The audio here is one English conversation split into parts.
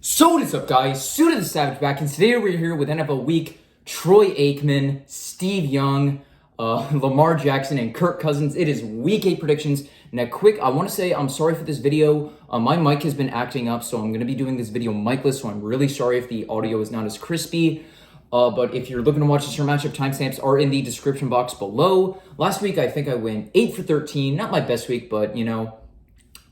So what is up, guys? Suda the Savage back, and today we're here with NFL Week. Troy Aikman, Steve Young, Lamar Jackson, and Kirk Cousins. It is Week 8 predictions. Now, I want to say I'm sorry for this video. My mic has been acting up, so I'm going to be doing this video micless, so I'm really sorry if the audio is not as crispy. But if you're looking to watch this your matchup, timestamps are in the description box below. Last week, I think I went 8 for 13. Not my best week, but, you know,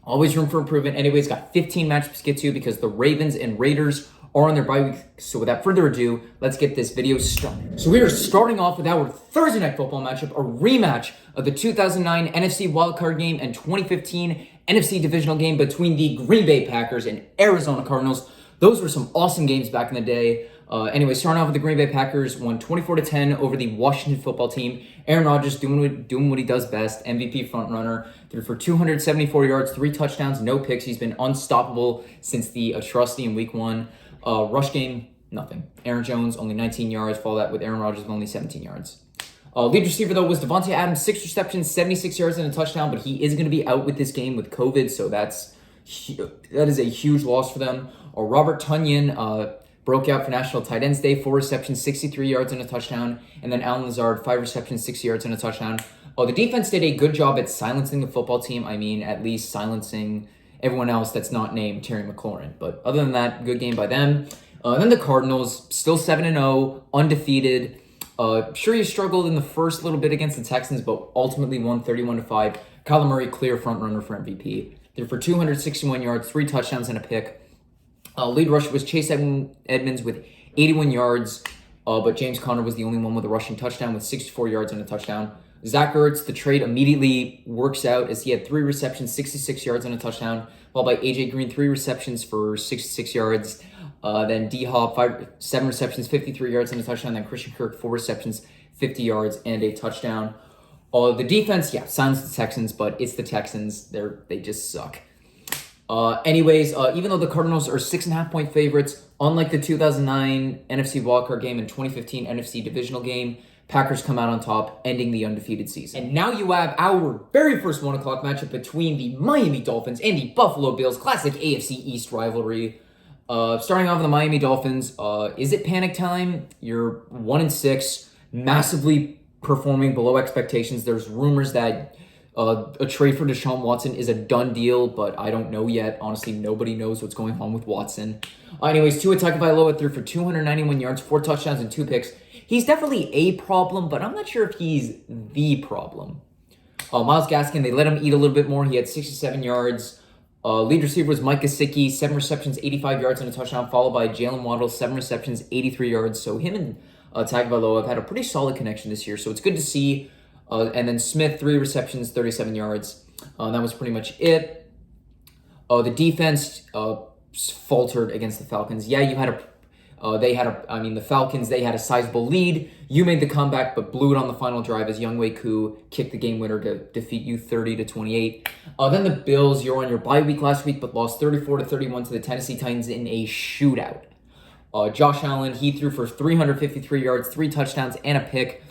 always room for improvement. Anyways, got 15 matchups to get to because the Ravens and Raiders are on their bye week. So without further ado, let's get this video started. So we are starting off with our Thursday Night Football matchup, a rematch of the 2009 NFC wildcard game and 2015 NFC divisional game between the Green Bay Packers and Arizona Cardinals. Those were some awesome games back in the day. Anyway, starting off with the Green Bay Packers, won 24-10 over the Washington Football Team. Aaron Rodgers doing what he does best, MVP frontrunner, threw for 274 yards, 3 touchdowns, no picks. He's been unstoppable since the atrocity in Week 1. Rush game, nothing. Aaron Jones, only 19 yards. Follow that with Aaron Rodgers with only 17 yards. Lead receiver, though, was Devontae Adams, 6 receptions, 76 yards and a touchdown, but he is going to be out with this game with COVID, so that is a huge loss for them. Robert Tonyan broke out for National Tight Ends Day, 4 receptions, 63 yards and a touchdown. And then Alan Lazard, 5 receptions, 60 yards and a touchdown. The defense did a good job at silencing the football team. I mean, at least silencing everyone else that's not named Terry McLaurin. But other than that, good game by them. Then the Cardinals, still 7-0, undefeated. Sure, you struggled in the first little bit against the Texans, but ultimately won 31-5. Kyler Murray, clear front runner for MVP. They're for 261 yards, 3 touchdowns and a pick. Lead rusher was Chase Edmonds with 81 yards, but James Conner was the only one with a rushing touchdown with 64 yards and a touchdown. Zach Ertz, the trade immediately works out as he had 3 receptions, 66 yards and a touchdown, followed by AJ Green, 3 receptions for 66 yards. Then D-Hop, 7 receptions, 53 yards and a touchdown. Then Christian Kirk, 4 receptions, 50 yards and a touchdown. The defense, silenced the Texans, but it's the Texans. They just suck. Even though the Cardinals are 6.5-point favorites, unlike the 2009 NFC wildcard game and 2015 NFC divisional game, Packers come out on top, ending the undefeated season. And now you have our very first 1 o'clock matchup between the Miami Dolphins and the Buffalo Bills, classic AFC East rivalry. Starting off with the Miami Dolphins, is it panic time? You're 1-6, massively performing below expectations. There's rumors that a trade for Deshaun Watson is a done deal, but I don't know yet. Honestly, nobody knows what's going on with Watson. Tua Tagovailoa threw for 291 yards, 4 touchdowns, and 2 picks. He's definitely a problem, but I'm not sure if he's the problem. Myles Gaskin, they let him eat a little bit more. He had 67 yards. Lead receiver was Mike Gesicki, 7 receptions, 85 yards, and a touchdown, followed by Jalen Waddle, 7 receptions, 83 yards. So him and Tagovailoa have had a pretty solid connection this year, so it's good to see. And then Smith, 3 receptions, 37 yards. That was pretty much it. The defense faltered against the Falcons. Yeah, the Falcons, they had a sizable lead. You made the comeback, but blew it on the final drive as Younghoe Koo kicked the game winner to defeat you 30-28. Then the Bills, you're on your bye week last week, but lost 34-31 to the Tennessee Titans in a shootout. Josh Allen, he threw for 353 yards, 3 touchdowns, and a pick.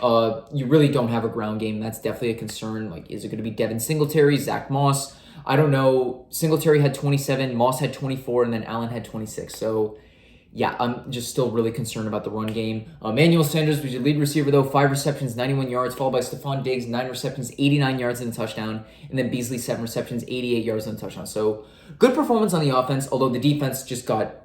You really don't have a ground game. That's definitely a concern. Like, is it going to be Devin Singletary, Zach Moss? I don't know. Singletary had 27, Moss had 24, and then Allen had 26. So, yeah, I'm just still really concerned about the run game. Emmanuel Sanders was your lead receiver, though. 5 receptions, 91 yards, followed by Stephon Diggs, 9 receptions, 89 yards and a touchdown. And then Beasley, 7 receptions, 88 yards and a touchdown. So, good performance on the offense, although the defense just got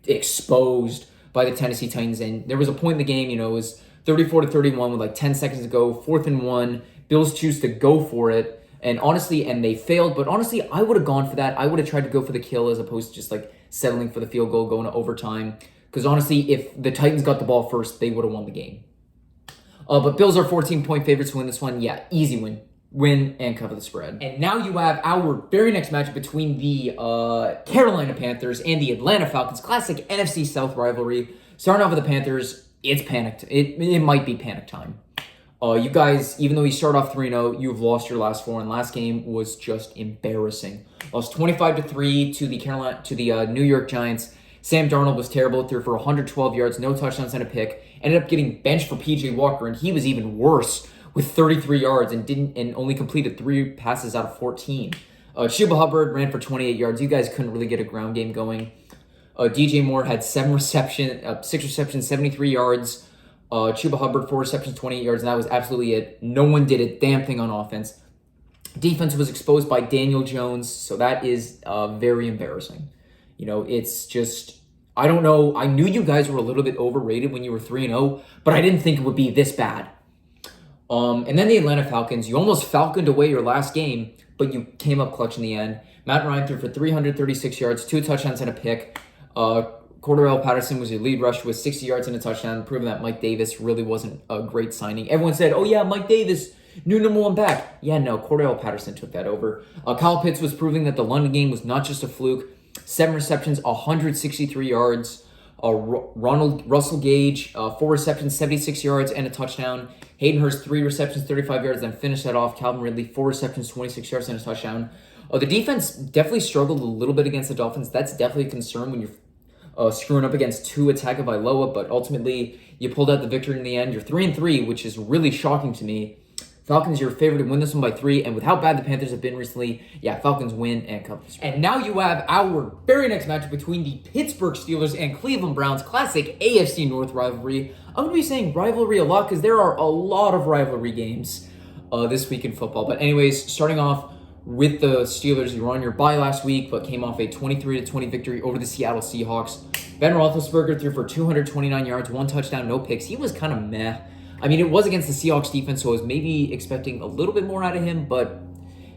exposed by the Tennessee Titans. And there was a point in the game, it was 34-31 with like 10 seconds to go, 4th and 1. Bills choose to go for it. And they failed. But honestly, I would have gone for that. I would have tried to go for the kill as opposed to just like settling for the field goal, going to overtime. Because honestly, if the Titans got the ball first, they would have won the game. But Bills are 14-point favorites to win this one. Yeah, easy win. Win and cover the spread. And now you have our very next matchup between the Carolina Panthers and the Atlanta Falcons, classic NFC South rivalry. Starting off with the Panthers, it's panicked. It might be panic time. You guys, even though you start off 3-0, you've lost your last 4, and last game was just embarrassing. Lost 25-3 to the New York Giants. Sam Darnold was terrible, threw for 112 yards, no touchdowns and a pick. Ended up getting benched for PJ Walker, and he was even worse with 33 yards and only completed 3 passes out of 14. Chuba Hubbard ran for 28 yards. You guys couldn't really get a ground game going. DJ Moore had 6 receptions, 73 yards. Chuba Hubbard, 4 receptions, 28 yards, and that was absolutely it. No one did a damn thing on offense. Defense was exposed by Daniel Jones, so that is very embarrassing. It's just, I don't know. I knew you guys were a little bit overrated when you were 3-0, but I didn't think it would be this bad. And then the Atlanta Falcons, you almost falconed away your last game, but you came up clutch in the end. Matt Ryan threw for 336 yards, 2 touchdowns and a pick. Cordarrelle Patterson was your lead rusher with 60 yards and a touchdown, proving that Mike Davis really wasn't a great signing. Everyone said, oh yeah, Mike Davis, new number 1 back. Yeah, no, Cordarrelle Patterson took that over. Kyle Pitts was proving that the London game was not just a fluke. 7 receptions, 163 yards. Russell Gage, 4 receptions, 76 yards, and a touchdown. Hayden Hurst, 3 receptions, 35 yards, then finished that off. Calvin Ridley, 4 receptions, 26 yards, and a touchdown. The defense definitely struggled a little bit against the Dolphins. That's definitely a concern when you're screwing up against Tua Tagovailoa, but ultimately you pulled out the victory in the end. You're 3-3, which is really shocking to me. Falcons, you're favored to win this one by 3, and with how bad the Panthers have been recently, yeah, Falcons win and cover the spread. And now you have our very next matchup between the Pittsburgh Steelers and Cleveland Browns, classic AFC North rivalry. I'm going to be saying rivalry a lot because there are a lot of rivalry games this week in football. But anyways, starting off with the Steelers, you were on your bye last week, but came off a 23-20 victory over the Seattle Seahawks. Ben Roethlisberger threw for 229 yards, 1 touchdown, no picks. He was kind of meh. I mean, it was against the Seahawks defense, so I was maybe expecting a little bit more out of him, but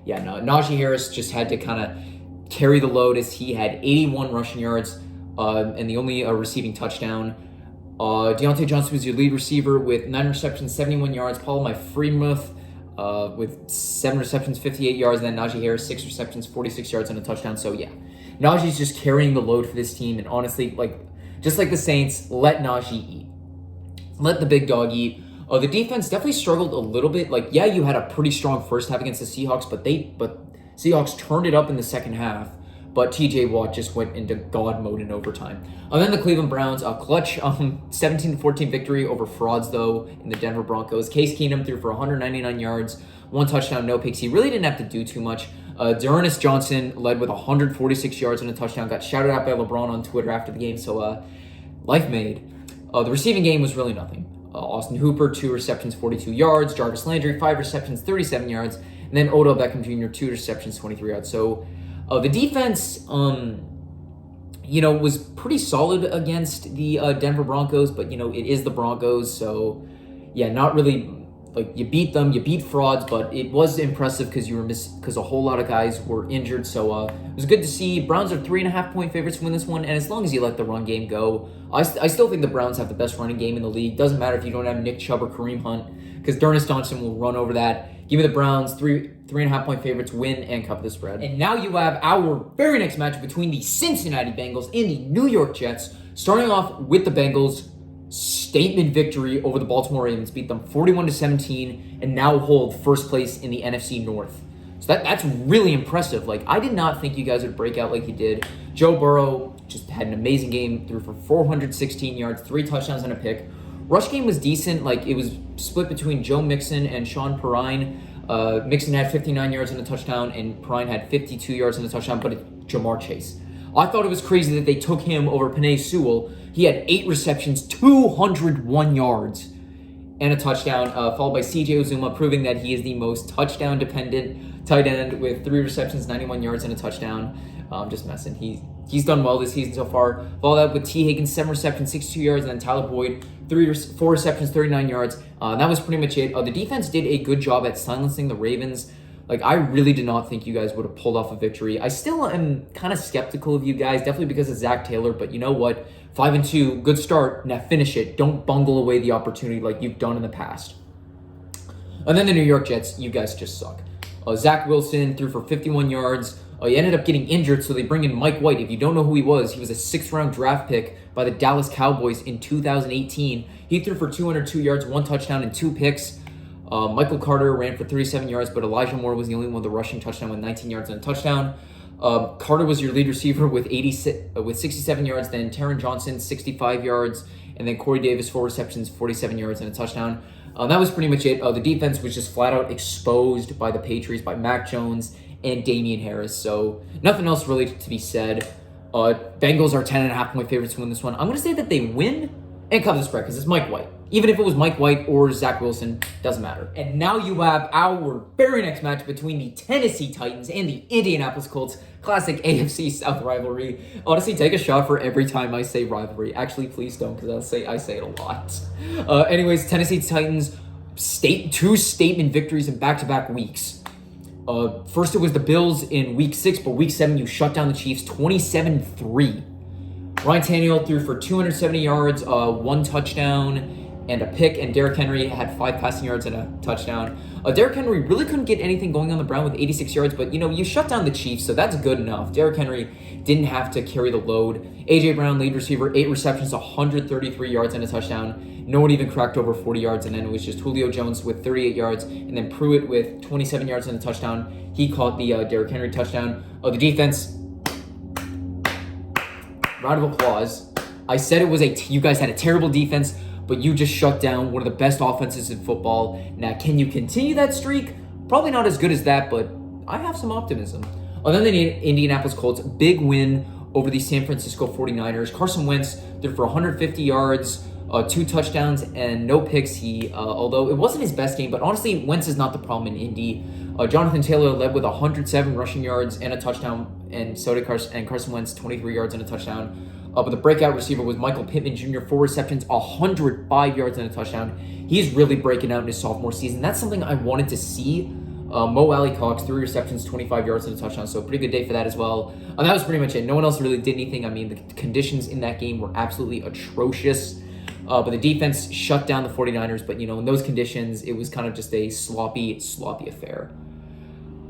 yeah, no. Najee Harris just had to kind of carry the load as he had 81 rushing yards and the only receiving touchdown. Deontay Johnson was your lead receiver with 9 receptions, 71 yards. Paul Freiermuth with 7 receptions, 58 yards, and then Najee Harris, 6 receptions, 46 yards, and a touchdown. So yeah, Najee's just carrying the load for this team, and honestly, just like the Saints, let Najee eat. Let the big dog eat. The defense definitely struggled a little bit. Yeah, you had a pretty strong first half against the Seahawks, but Seahawks turned it up in the second half. But TJ Watt just went into God mode in overtime. And then the Cleveland Browns, a clutch 17-14 victory over frauds, though, in the Denver Broncos. Case Keenum threw for 199 yards, 1 touchdown, no picks. He really didn't have to do too much. D'Ernest Johnson led with 146 yards and a touchdown. Got shouted out by LeBron on Twitter after the game, so life made. The receiving game was really nothing. Austin Hooper, 2 receptions, 42 yards. Jarvis Landry, 5 receptions, 37 yards. And then Odell Beckham Jr., 2 receptions, 23 yards. So the defense, was pretty solid against the Denver Broncos, but, it is the Broncos. So, yeah, not really, you beat them, you beat frauds, but it was impressive because a whole lot of guys were injured. So it was good to see. Browns are 3.5-point favorites to win this one, and as long as you let the run game go, I still think the Browns have the best running game in the league. Doesn't matter if you don't have Nick Chubb or Kareem Hunt, because D'Ernest Johnson will run over that. Give me the Browns, 3.5-point favorites, win and cover the spread. And now you have our very next matchup between the Cincinnati Bengals and the New York Jets. Starting off with the Bengals, statement victory over the Baltimore Ravens, beat them 41-17, and now hold first place in the NFC North. So that's really impressive. I did not think you guys would break out like you did. Joe Burrow just had an amazing game, threw for 416 yards, 3 touchdowns and a pick. Rush game was decent. It was split between Joe Mixon and Sean Perrine. Mixon had 59 yards and a touchdown, and Perrine had 52 yards and a touchdown, but it's Jamar Chase. I thought it was crazy that they took him over Penei Sewell. He had 8 receptions, 201 yards, and a touchdown, followed by C.J. Uzomah, proving that he is the most touchdown-dependent tight end with 3 receptions, 91 yards, and a touchdown. Just messing. He's done well this season so far. Followed up with T. Higgins, 7 receptions, 62 yards, and then Tyler Boyd, 4 receptions, 39 yards. That was pretty much it. The defense did a good job at silencing the Ravens. I really did not think you guys would have pulled off a victory. I still am kind of skeptical of you guys, definitely because of Zach Taylor, but you know what? 5-2, good start. Now finish it. Don't bungle away the opportunity like you've done in the past. And then the New York Jets, you guys just suck. Zach Wilson threw for 51 yards. He ended up getting injured, so they bring in Mike White. If you don't know who he was a 6th-round draft pick by the Dallas Cowboys in 2018. He threw for 202 yards, 1 touchdown, and 2 picks. Michael Carter ran for 37 yards, but Elijah Moore was the only one with a rushing touchdown with 19 yards and a touchdown. Carter was your lead receiver with 67 yards, then Taron Johnson, 65 yards, and then Corey Davis, 4 receptions, 47 yards, and a touchdown. That was pretty much it. The defense was just flat out exposed by the Patriots, by Mac Jones and Damian Harris, so nothing else really to be said. Bengals are 10.5-point favorites to win this one. I'm going to say that they win and cover the spread because it's Mike White. Even if it was Mike White or Zach Wilson, doesn't matter. And now you have our very next match between the Tennessee Titans and the Indianapolis Colts. Classic AFC South rivalry. Honestly, take a shot for every time I say rivalry. Actually, please don't, because I say it a lot. Anyways, Tennessee Titans, two statement victories in back-to-back weeks. First, it was the Bills in Week 6, but Week 7, you shut down the Chiefs 27-3. Ryan Tannehill threw for 270 yards, 1 touchdown, and a pick, and Derrick Henry had 5 passing yards and a touchdown. Derrick Henry really couldn't get anything going on the ground with 86 yards, but, you shut down the Chiefs, so that's good enough. Derrick Henry didn't have to carry the load. A.J. Brown, lead receiver, 8 receptions, 133 yards and a touchdown. No one even cracked over 40 yards, and then it was just Julio Jones with 38 yards, and then Pruitt with 27 yards and a touchdown. He caught the Derrick Henry touchdown. The defense, round of applause. I said you guys had a terrible defense, but you just shut down one of the best offenses in football. Now, can you continue that streak? Probably not as good as that, but I have some optimism. Other than the Indianapolis Colts, big win over the San Francisco 49ers. Carson Wentz threw for 150 yards, 2 touchdowns, and no picks. Although it wasn't his best game, but honestly, Wentz is not the problem in Indy. Jonathan Taylor led with 107 rushing yards and a touchdown, and so did Carson Wentz, 23 yards and a touchdown. But the breakout receiver was Michael Pittman Jr., 4 receptions, 105 yards and a touchdown. He's really breaking out in his sophomore season. That's something I wanted to see. Mo Alley Cox, 3 receptions, 25 yards and a touchdown, so pretty good day for that as well. And that was pretty much it. No one else really did anything. I mean, the conditions in that game were absolutely atrocious. But the defense shut down the 49ers. But, in those conditions, it was kind of just a sloppy affair.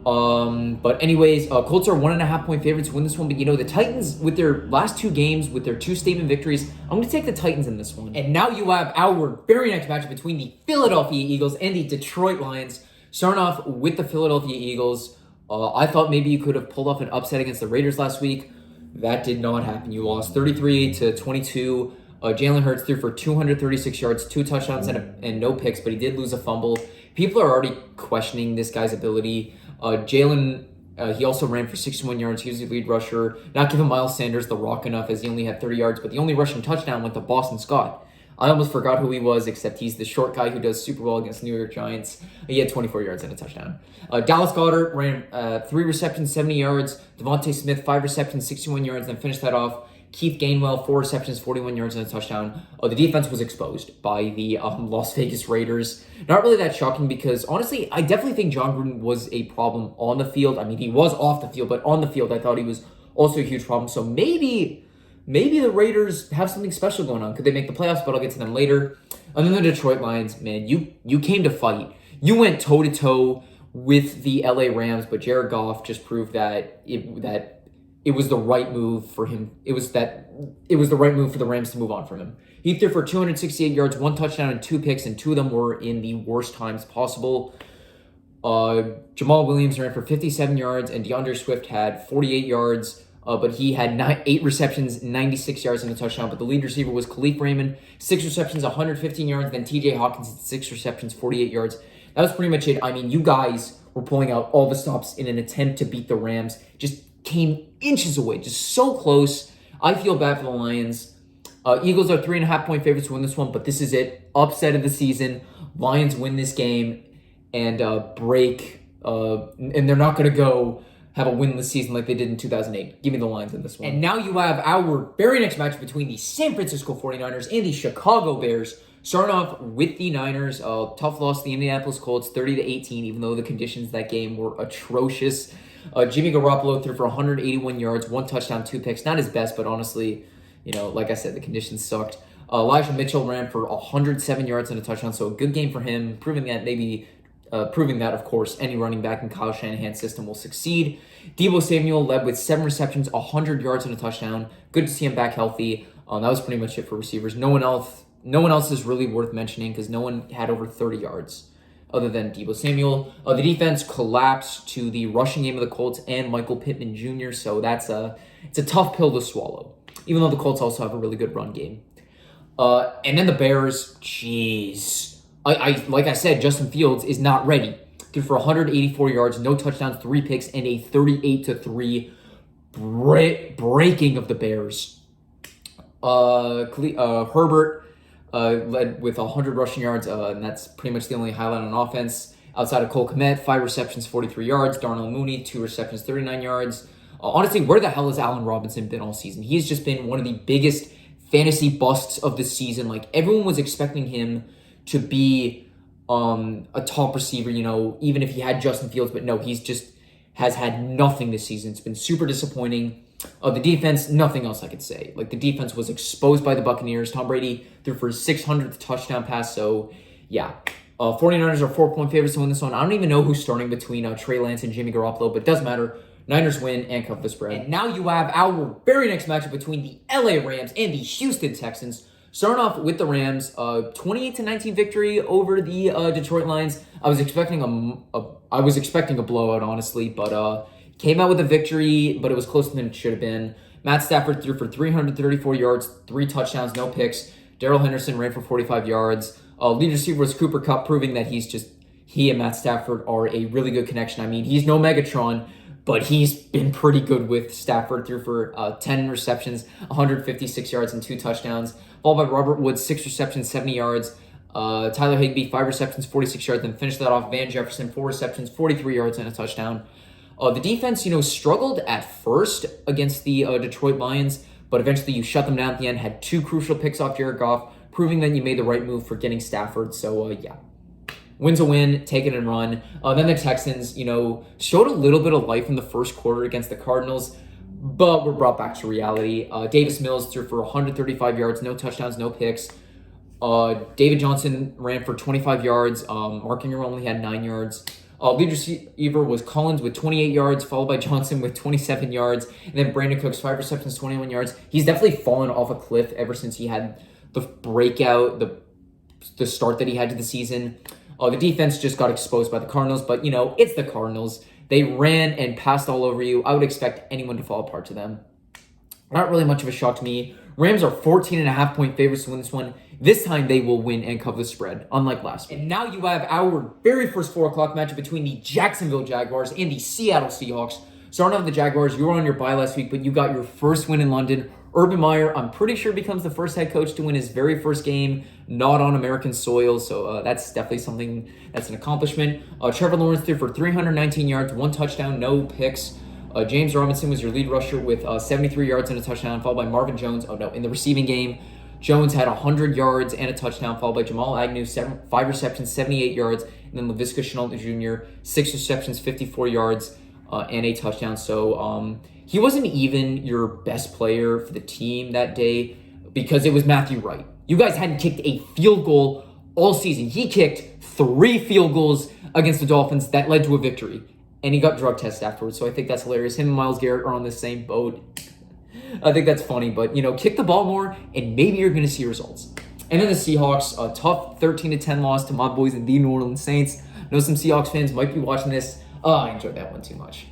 But anyways, Colts are 1.5-point favorites to win this one. But, the Titans, with their last 2 games, with their 2 statement victories, I'm going to take the Titans in this one. And now you have our very next matchup between the Philadelphia Eagles and the Detroit Lions. Starting off with the Philadelphia Eagles, I thought maybe you could have pulled off an upset against the Raiders last week. That did not happen. You lost 33-22. Jalen Hurts threw for 236 yards, 2 touchdowns, and no picks, but he did lose a fumble. People are already questioning this guy's ability. Jalen, he also ran for 61 yards. He was the lead rusher. Not giving Miles Sanders the rock enough, as he only had 30 yards, but the only rushing touchdown went to Boston Scott. I almost forgot who he was, except he's the short guy who does super well against New York Giants. He had 24 yards and a touchdown. Dallas Goedert ran 3 receptions, 70 yards. Devontae Smith, 5 receptions, 61 yards, then finished that off. Keith Gainwell, 4 receptions, 41 yards and a touchdown. The defense was exposed by the Las Vegas Raiders. Not really that shocking because, honestly, I definitely think John Gruden was a problem on the field. I mean, he was off the field, but on the field, I thought he was also a huge problem. So maybe the Raiders have something special going on. Could they make the playoffs? But I'll get to them later. And then the Detroit Lions, man, you came to fight. You went toe-to-toe with the LA Rams, but Jared Goff just proved that it was the right move for him. It was the right move for the Rams to move on from him. He threw for 268 yards, 1 touchdown, and 2 picks, and 2 of them were in the worst times possible. Jamal Williams ran for 57 yards, and DeAndre Swift had 48 yards, but he had 8 receptions, 96 yards, and a touchdown. But the lead receiver was Khalif Raymond, 6 receptions, 115 yards. Then TJ Hawkins had 6 receptions, 48 yards. That was pretty much it. I mean, you guys were pulling out all the stops in an attempt to beat the Rams. Just came inches away, just so close. I feel bad for the Lions. Eagles are 3.5-point favorites to win this one, but this is it. Upset of the season. Lions win this game and break. And they're not going to go have a winless season like they did in 2008. Give me the Lions in this one. And now you have our very next match between the San Francisco 49ers and the Chicago Bears. Starting off with the Niners, tough loss to the Indianapolis Colts, 30-18, even though the conditions of that game were atrocious. Jimmy Garoppolo threw for 181 yards, 1 touchdown, 2 picks. Not his best, but honestly, like I said, the conditions sucked. Elijah Mitchell ran for 107 yards and a touchdown, so a good game for him, proving that, of course, any running back in Kyle Shanahan's system will succeed. Deebo Samuel led with 7 receptions, 100 yards and a touchdown. Good to see him back healthy. That was pretty much it for receivers. No one else is really worth mentioning because no one had over 30 yards other than Deebo Samuel. The defense collapsed to the rushing game of the Colts and Michael Pittman Jr., so it's a tough pill to swallow, even though the Colts also have a really good run game. And then the Bears, jeez. Like I said, Justin Fields is not ready. Threw for 184 yards, no touchdowns, 3 picks, and a 38-3 breaking of the Bears. Herbert led with 100 rushing yards, and that's pretty much the only highlight on offense. Outside of Cole Kmet, 5 receptions, 43 yards. Darnell Mooney, 2 receptions, 39 yards. Honestly, where the hell has Allen Robinson been all season? He's just been one of the biggest fantasy busts of the season. Like, everyone was expecting him to be a top receiver, even if he had Justin Fields. But no, he's just has had nothing this season. It's been super disappointing. The defense, nothing else I could say. Like, the defense was exposed by the Buccaneers. Tom Brady threw for his 600th touchdown pass. So, yeah. 49ers are 4-point favorites to win this one. I don't even know who's starting between Trey Lance and Jimmy Garoppolo, but it doesn't matter. Niners win and cover the spread. And now you have our very next matchup between the LA Rams and the Houston Texans. Starting off with the Rams, 28-19 victory over the Detroit Lions. I was expecting a blowout, honestly, but came out with a victory, but it was closer than it should have been. Matt Stafford threw for 334 yards, 3 touchdowns, no picks. Darrell Henderson ran for 45 yards. Lead receiver was Cooper Kupp, proving that he and Matt Stafford are a really good connection. I mean, he's no Megatron, but he's been pretty good with Stafford. Threw for 10 receptions, 156 yards, and 2 touchdowns. Followed by Robert Woods, 6 receptions, 70 yards. Tyler Higbee, 5 receptions, 46 yards. Then finished that off Van Jefferson, 4 receptions, 43 yards, and a touchdown. The defense, struggled at first against the Detroit Lions, but eventually you shut them down at the end. Had 2 crucial picks off Jared Goff, proving that you made the right move for getting Stafford. So, yeah. Win's a win, take it and run. Then the Texans, showed a little bit of life in the first quarter against the Cardinals, but were brought back to reality. Davis Mills threw for 135 yards, no touchdowns, no picks. David Johnson ran for 25 yards. Mark Ingram only had 9 yards. Lead receiver was Collins with 28 yards, followed by Johnson with 27 yards. And then Brandon Cooks, 5 receptions, 21 yards. He's definitely fallen off a cliff ever since he had the breakout, the start that he had to the season. The defense just got exposed by the Cardinals, but, it's the Cardinals. They ran and passed all over you. I would expect anyone to fall apart to them. Not really much of a shock to me. Rams are 14.5-point favorites to win this one. This time they will win and cover the spread, unlike last week. And now you have our very first 4 o'clock matchup between the Jacksonville Jaguars and the Seattle Seahawks. Starting off with the Jaguars, you were on your bye last week, but you got your first win in London. Urban Meyer, I'm pretty sure, becomes the first head coach to win his very first game, not on American soil. So that's definitely something that's an accomplishment. Trevor Lawrence threw for 319 yards, 1 touchdown, no picks. James Robinson was your lead rusher with 73 yards and a touchdown, followed by Marvin Jones. In the receiving game, Jones had 100 yards and a touchdown, followed by Jamal Agnew, 5 receptions, 78 yards, and then Laviska Shenault Jr., 6 receptions, 54 yards, and a touchdown. So he wasn't even your best player for the team that day because it was Matthew Wright. You guys hadn't kicked a field goal all season. He kicked 3 field goals against the Dolphins that led to a victory, and he got drug tested afterwards. So I think that's hilarious. Him and Myles Garrett are on the same boat. I think that's funny, but, kick the ball more, and maybe you're going to see results. And then the Seahawks, a tough 13-10 loss to my boys in the New Orleans Saints. I know some Seahawks fans might be watching this. I enjoyed that one too much.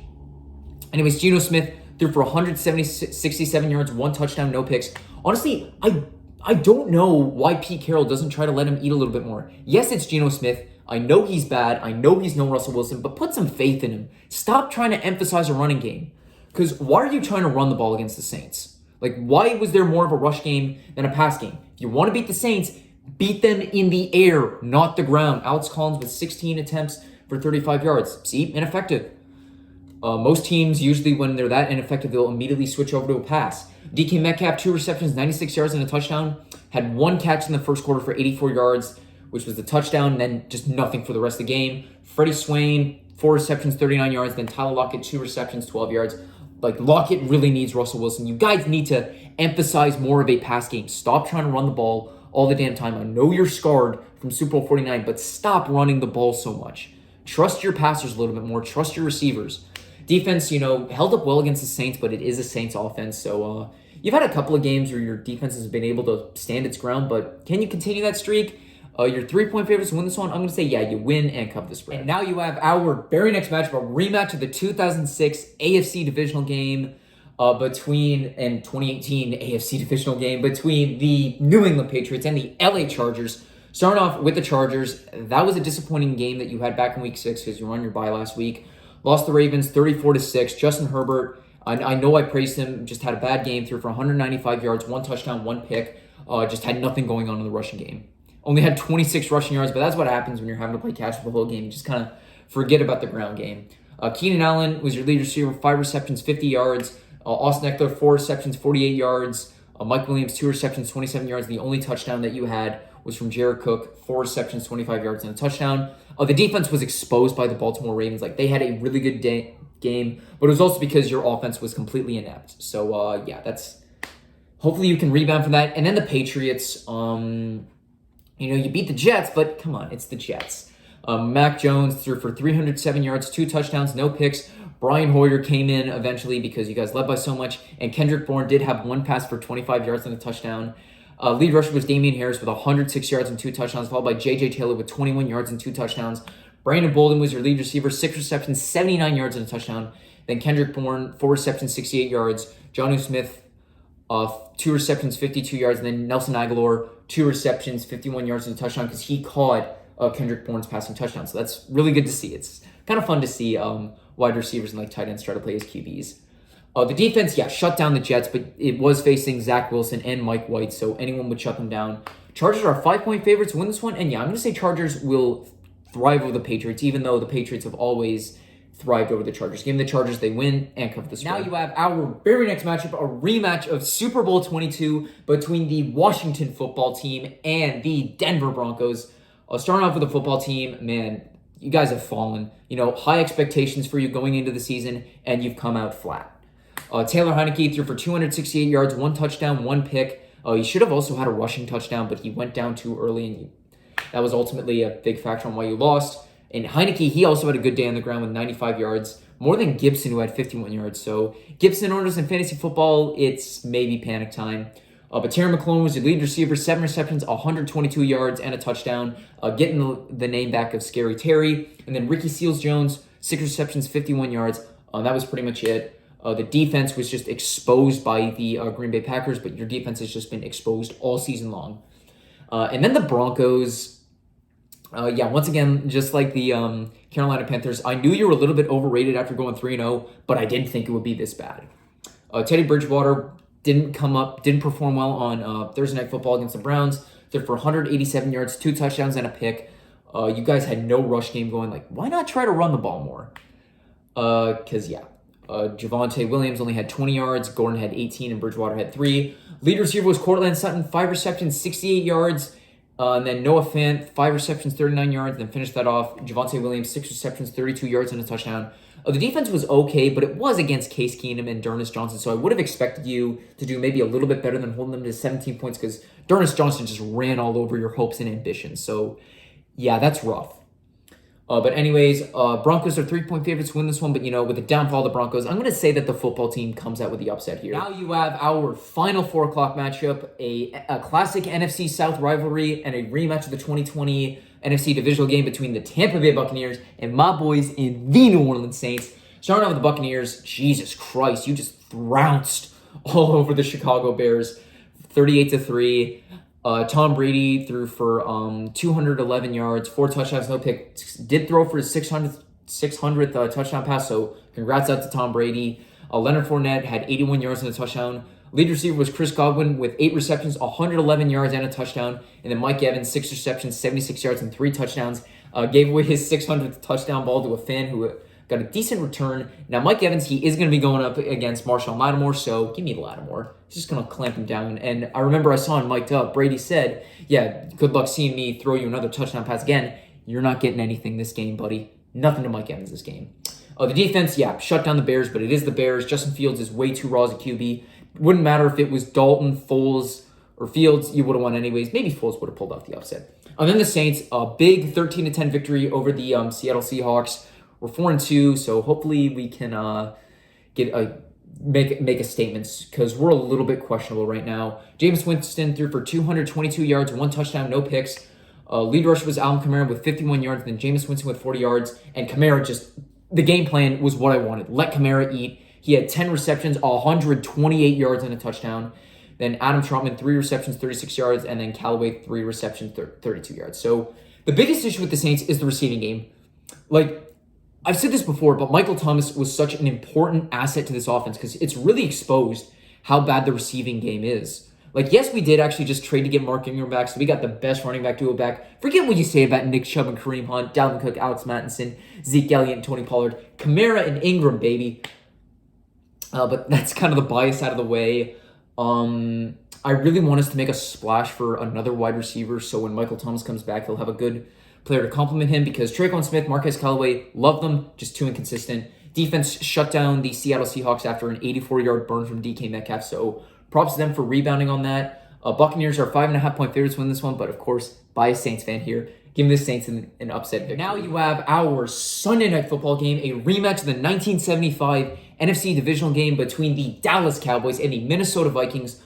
Anyways, Geno Smith threw for 167 yards, 1 touchdown, no picks. Honestly, I don't know why Pete Carroll doesn't try to let him eat a little bit more. Yes, it's Geno Smith. I know he's bad. I know he's no Russell Wilson, but put some faith in him. Stop trying to emphasize a running game. Because why are you trying to run the ball against the Saints? Like, why was there more of a rush game than a pass game? If you want to beat the Saints, beat them in the air, not the ground. Alex Collins with 16 attempts for 35 yards. See? Ineffective. Most teams, usually when they're that ineffective, they'll immediately switch over to a pass. DK Metcalf, 2 receptions, 96 yards and a touchdown. Had 1 catch in the first quarter for 84 yards, which was the touchdown, and then just nothing for the rest of the game. Freddie Swain, 4 receptions, 39 yards. Then Tyler Lockett, 2 receptions, 12 yards. Like, Lockett really needs Russell Wilson. You guys need to emphasize more of a pass game. Stop trying to run the ball all the damn time. I know you're scarred from Super Bowl 49, but stop running the ball so much. Trust your passers a little bit more. Trust your receivers. Defense, held up well against the Saints, but it is a Saints offense. So you've had a couple of games where your defense has been able to stand its ground, but can you continue that streak? Your 3-point favorites to win this one, I'm going to say, yeah, you win and cover the spread. And now you have our very next matchup, a rematch of the 2006 AFC divisional game and 2018 AFC divisional game between the New England Patriots and the LA Chargers. Starting off with the Chargers, that was a disappointing game that you had back in week 6 because you were on your bye last week. Lost the Ravens 34-6. Justin Herbert I know I praised him, just had a bad game, threw for 195 yards, 1 touchdown, 1 pick, just had nothing going on in the rushing game. Only had 26 rushing yards, but that's what happens when you're having to play catch up the whole game. You just kind of forget about the ground game. Keenan Allen was your lead receiver, 5 receptions, 50 yards. Austin Eckler, 4 receptions, 48 yards. Mike Williams, 2 receptions, 27 yards. The only touchdown that you had was from Jared Cook, 4 receptions, 25 yards, and a touchdown. The defense was exposed by the Baltimore Ravens. Like, they had a really good game, but it was also because your offense was completely inept. So, yeah, that's... Hopefully you can rebound from that. And then the Patriots, you beat the Jets, but come on, it's the Jets. Mac Jones threw for 307 yards, 2 touchdowns, no picks. Brian Hoyer came in eventually because you guys led by so much. And Kendrick Bourne did have 1 pass for 25 yards and a touchdown. Lead rusher was Damian Harris with 106 yards and 2 touchdowns, followed by J.J. Taylor with 21 yards and 2 touchdowns. Brandon Bolden was your lead receiver, 6 receptions, 79 yards and a touchdown. Then Kendrick Bourne, 4 receptions, 68 yards. Jonnu Smith, 2 receptions, 52 yards. And then Nelson Aguilar, 2 receptions, 51 yards and a touchdown because he caught Kendrick Bourne's passing touchdown. So that's really good to see. It's kind of fun to see wide receivers and tight ends try to play as QBs. The defense, shut down the Jets, but it was facing Zach Wilson and Mike White, so anyone would shut them down. Chargers are 5-point favorites to win this one, and I'm going to say Chargers will thrive over the Patriots, even though the Patriots have always thrived over the Chargers. Give me the Chargers, they win and cover the spread. Now you have our very next matchup, a rematch of Super Bowl 22 between the Washington football team and the Denver Broncos. Starting off with the football team, man, you guys have fallen. High expectations for you going into the season, and you've come out flat. Taylor Heineke threw for 268 yards, 1 touchdown, 1 pick. He should have also had a rushing touchdown, but he went down too early, and that was ultimately a big factor on why you lost. And Heineke, he also had a good day on the ground with 95 yards, more than Gibson, who had 51 yards. So Gibson owners in fantasy football, it's maybe panic time. But Terry McLaurin was your lead receiver, 7 receptions, 122 yards, and a touchdown, getting the name back of Scary Terry. And then Ricky Seals-Jones, 6 receptions, 51 yards. That was pretty much it. The defense was just exposed by the Green Bay Packers, but your defense has just been exposed all season long. And then the Broncos, once again, just like the Carolina Panthers, I knew you were a little bit overrated after going 3-0, but I didn't think it would be this bad. Teddy Bridgewater didn't perform well on Thursday Night Football against the Browns. They're for 187 yards, 2 touchdowns, and a pick. You guys had no rush game going. Like, why not try to run the ball more? Javonte Williams only had 20 yards. Gordon had 18, and Bridgewater had 3. Lead receiver was Cortland Sutton, 5 receptions, 68 yards. And then Noah Fant, 5 receptions, 39 yards. Then finished that off. Javonte Williams, 6 receptions, 32 yards, and a touchdown. The defense was okay, but it was against Case Keenum and D'Ernest Johnson, so I would have expected you to do maybe a little bit better than holding them to 17 points because D'Ernest Johnson just ran all over your hopes and ambitions. So, yeah, that's rough. But anyways, Broncos are 3-point favorites to win this one, but with the downfall of the Broncos, I'm going to say that the football team comes out with the upset here. Now you have our final 4 o'clock matchup, a classic NFC South rivalry and a rematch of the 2020 NFC divisional game between the Tampa Bay Buccaneers and my boys in the New Orleans Saints. Starting out with the Buccaneers, Jesus Christ, you just trounced all over the Chicago Bears, 38-3. Tom Brady threw for 211 yards, 4 touchdowns, no picks. Did throw for his 600th touchdown pass, so congrats out to Tom Brady. Leonard Fournette had 81 yards and a touchdown. Lead receiver was Chris Godwin with 8 receptions, 111 yards and a touchdown. And then Mike Evans, 6 receptions, 76 yards and 3 touchdowns. Gave away his 600th touchdown ball to a fan who got a decent return. Now, Mike Evans, he is going to be going up against Marshawn Lattimore, so give me Lattimore. He's just going to clamp him down. And I remember I saw him mic'd up. Brady said, good luck seeing me throw you another touchdown pass again. You're not getting anything this game, buddy. Nothing to Mike Evans this game. The defense, shut down the Bears, but it is the Bears. Justin Fields is way too raw as a QB. Wouldn't matter if it was Dalton, Foles, or Fields. You would have won anyways. Maybe Foles would have pulled off the upset. And then the Saints, a big 13-10 victory over the Seattle Seahawks. We're 4-2, so hopefully we can make a statement because we're a little bit questionable right now. Jameis Winston threw for 222 yards, 1 touchdown, no picks. Lead rusher was Alvin Kamara with 51 yards, then Jameis Winston with 40 yards. And Kamara the game plan was what I wanted. Let Kamara eat. He had 10 receptions, 128 yards, and a touchdown. Then Adam Trautman, 3 receptions, 36 yards. And then Callaway, 3 receptions, 32 yards. So the biggest issue with the Saints is the receiving game. I've said this before, but Michael Thomas was such an important asset to this offense because it's really exposed how bad the receiving game is. Like, yes, we did actually just trade to get Mark Ingram back, so we got the best running back duo back. Forget what you say about Nick Chubb and Kareem Hunt, Dalvin Cook, Alex Mattinson, Zeke Elliott, and Tony Pollard. Kamara and Ingram, baby. But that's kind of the bias out of the way. I really want us to make a splash for another wide receiver, so when Michael Thomas comes back, he'll have a good player to complement him because Tre'Quan Smith, Marquez Callaway, love them, just too inconsistent. Defense shut down the Seattle Seahawks after an 84-yard burn from DK Metcalf, so props to them for rebounding on that. Buccaneers are 5.5-point favorites to win this one, but of course, biased Saints fan here. Give me the Saints an upset victory. Now you have our Sunday Night Football game, a rematch of the 1975 NFC divisional game between the Dallas Cowboys and the Minnesota Vikings.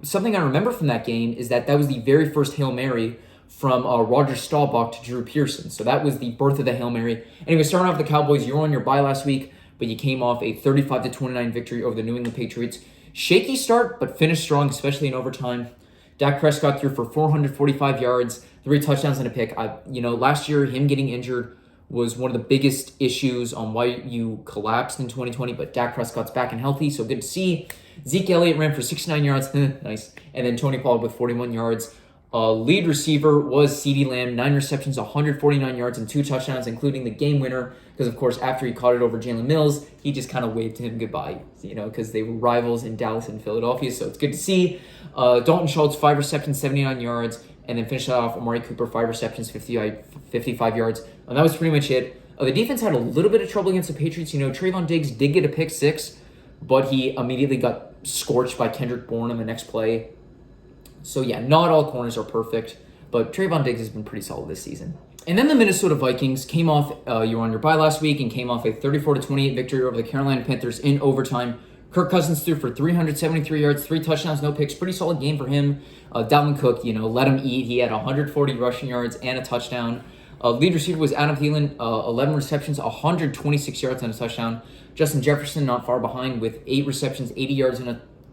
Something I remember from that game is that was the very first Hail Mary from Roger Staubach to Drew Pearson. So that was the birth of the Hail Mary. Anyway, starting off the Cowboys, you were on your bye last week, but you came off a 35-29 victory over the New England Patriots. Shaky start, but finished strong, especially in overtime. Dak Prescott threw for 445 yards, 3 touchdowns and a pick. Last year, him getting injured was one of the biggest issues on why you collapsed in 2020, but Dak Prescott's back and healthy, so good to see. Zeke Elliott ran for 69 yards, nice. And then Tony Pollard with 41 yards. Lead receiver was CeeDee Lamb, 9 receptions, 149 yards, and 2 touchdowns, including the game winner. Because, of course, after he caught it over Jalen Mills, he just kind of waved to him goodbye, because they were rivals in Dallas and Philadelphia. So it's good to see. Dalton Schultz, 5 receptions, 79 yards, and then finished off Amari Cooper, 5 receptions, 55 yards. And that was pretty much it. The defense had a little bit of trouble against the Patriots. Trayvon Diggs did get a pick 6, but he immediately got scorched by Kendrick Bourne on the next play. So yeah, not all corners are perfect, but Trayvon Diggs has been pretty solid this season. And then the Minnesota Vikings came off, you were on your bye last week, and came off a 34-28 victory over the Carolina Panthers in overtime. Kirk Cousins threw for 373 yards, 3 touchdowns, no picks. Pretty solid game for him. Dalvin Cook, let him eat. He had 140 rushing yards and a touchdown. Lead receiver was Adam Thielen, 11 receptions, 126 yards and a touchdown. Justin Jefferson not far behind with 8 receptions, 80 yards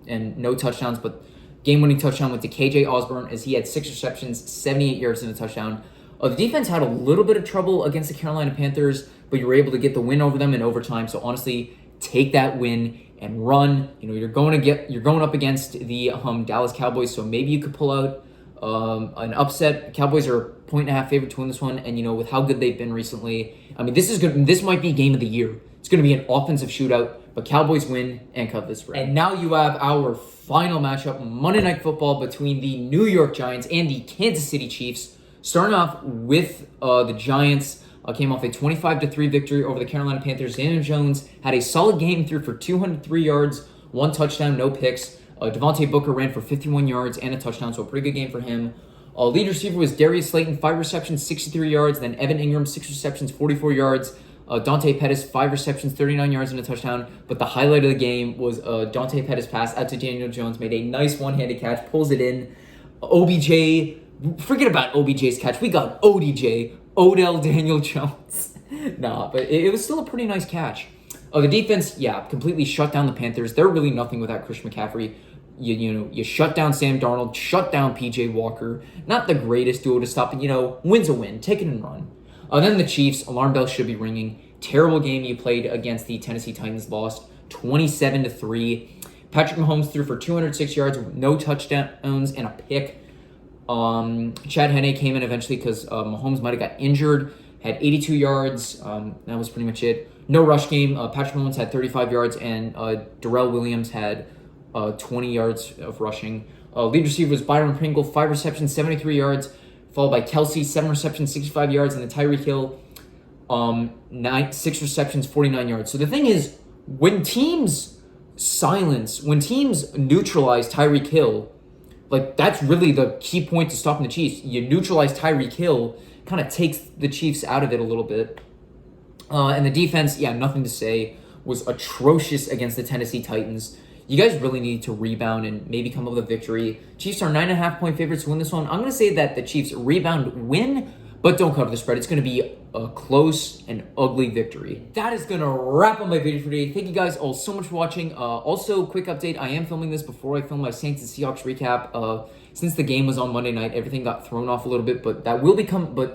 and no touchdowns, but game-winning touchdown went to KJ Osborne as he had 6 receptions, 78 yards and a touchdown. The defense had a little bit of trouble against the Carolina Panthers, but you were able to get the win over them in overtime. So honestly, take that win and run. You're going up against the Dallas Cowboys, so maybe you could pull out an upset. Cowboys are a 1.5 favorite to win this one, and with how good they've been recently, this is good. This might be game of the year. It's going to be an offensive shootout, but Cowboys win and cover the spread. And now you have our final matchup, Monday Night Football between the New York Giants and the Kansas City Chiefs. Starting off with the Giants, came off a 25-3 victory over the Carolina Panthers. Daniel Jones had a solid game, threw for 203 yards, 1 touchdown, no picks. Devontae Booker ran for 51 yards and a touchdown, so a pretty good game for him. Lead receiver was Darius Slayton, 5 receptions, 63 yards. Then Evan Ingram, 6 receptions, 44 yards. Dante Pettis, 5 receptions, 39 yards and a touchdown. But the highlight of the game was Dante Pettis' pass out to Daniel Jones, made a nice one-handed catch, pulls it in. OBJ, forget about OBJ's catch. We got ODJ, Odell Daniel Jones. But it was still a pretty nice catch. The defense, completely shut down the Panthers. They're really nothing without Christian McCaffrey. You shut down Sam Darnold, shut down PJ Walker. Not the greatest duo to stop, but win's a win. Take it and run. Then the Chiefs, alarm bells should be ringing. Terrible game you played against the Tennessee Titans, lost 27-3. Patrick Mahomes threw for 206 yards, no touchdowns, and a pick. Chad Henne came in eventually because Mahomes might have got injured, had 82 yards. That was pretty much it. No rush game. Patrick Mahomes had 35 yards, and Darrell Williams had 20 yards of rushing. Lead receiver was Byron Pringle, 5 receptions, 73 yards, followed by Kelsey, 7 receptions, 65 yards, and then Tyreek Hill, 6 receptions, 49 yards. So the thing is, when teams neutralize Tyreek Hill, that's really the key point to stopping the Chiefs. You neutralize Tyreek Hill, kind of takes the Chiefs out of it a little bit. And the defense, nothing to say, was atrocious against the Tennessee Titans. You guys really need to rebound and maybe come up with a victory. Chiefs are 9.5-point favorites to win this one. I'm going to say that the Chiefs rebound, win, but don't cover the spread. It's going to be a close and ugly victory. That is going to wrap up my video for today. Thank you guys all so much for watching. Also, quick update. I am filming this before I film my Saints and Seahawks recap. Since the game was on Monday night, everything got thrown off a little bit, but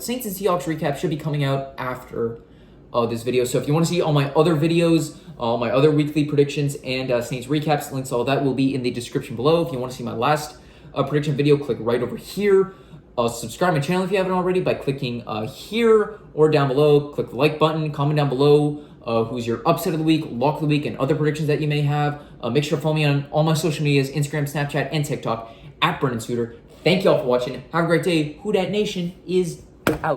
Saints and Seahawks recap should be coming out after this video. So if you want to see all my other videos, all my other weekly predictions and Saints recaps, links to all that will be in the description below. If you want to see my last prediction video, click right over here. Subscribe to my channel if you haven't already by clicking here or down below. Click the like button, comment down below who's your upset of the week, lock of the week, and other predictions that you may have. Make sure to follow me on all my social medias, Instagram, Snapchat, and TikTok, @Brendan Suter. Thank you all for watching. Have a great day. Who Dat Nation is out.